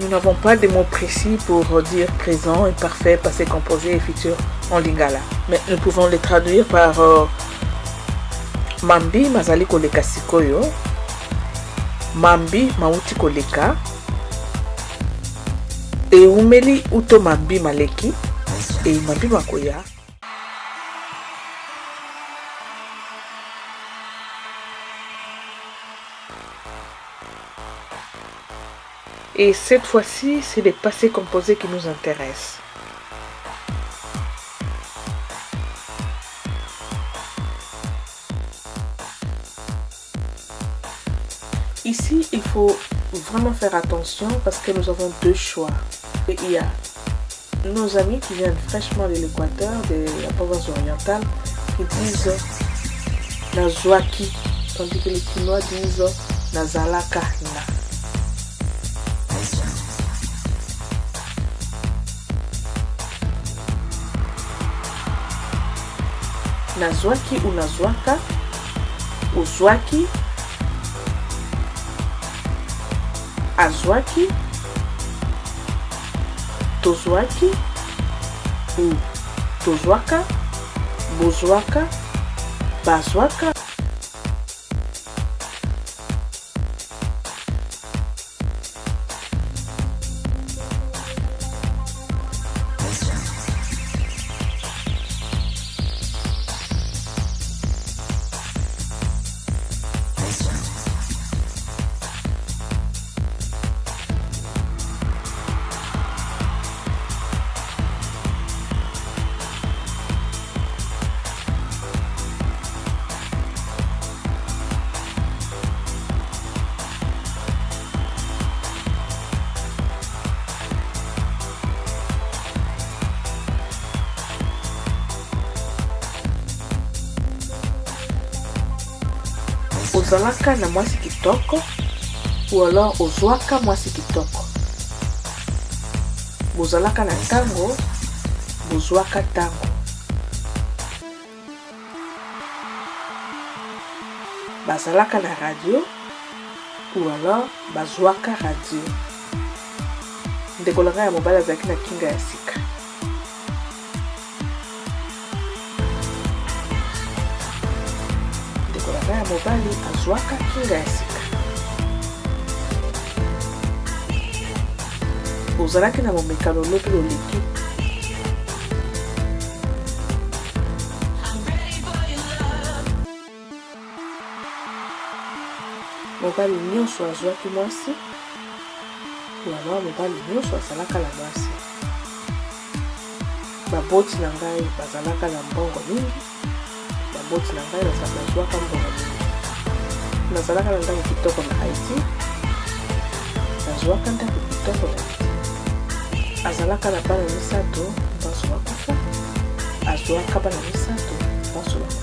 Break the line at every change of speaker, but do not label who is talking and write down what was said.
Nous n'avons pas de mots précis pour dire présent, imparfait, passé composé et futur en lingala. Mais nous pouvons les traduire par Mambi mazali koleka sikoyo, Mambi mauti koleka, et umeli uto Mambi maleki, et Mambi makoya. Et cette fois-ci, c'est les passés composés qui nous intéressent. Ici, il faut vraiment faire attention parce que nous avons deux choix. Et il y a nos amis qui viennent fraîchement de l'Équateur, de la province orientale, qui disent Nazwaki, tandis que les Chinois disent Nazalaka na. Nazwaki ou Nazwaka, Uzwaki, Azwaki, Tozwaki ou Tozwaka, Bozwaka, Bazwaka. Ozalaka na mwasi kitoko ou alors ozwaka mwasi kitoko. Bozalaka na tango, bozwaka tango. Bazalaka na radio ou alors bazwaka radio. Ndekolanga ya mobali azalaki na kinga ya sika. Ya mobali azwaka kinga ya sika. Ozalaki na momekano lobi loleki. Mobali nyonso azwaki mwasi, wala mobali nyonso azalaka na mwasi. Baboti na ngai bazalaka na mbongo mingi. Baboti na ngai bazalaka mbongo mingi. Nazalaka na ndako kitoko na Haiti. Nazwaka ndako kitoko na Haiti. Azalaka na bana misato, baso bakufa. Azwaka bana misato, baso bakufa.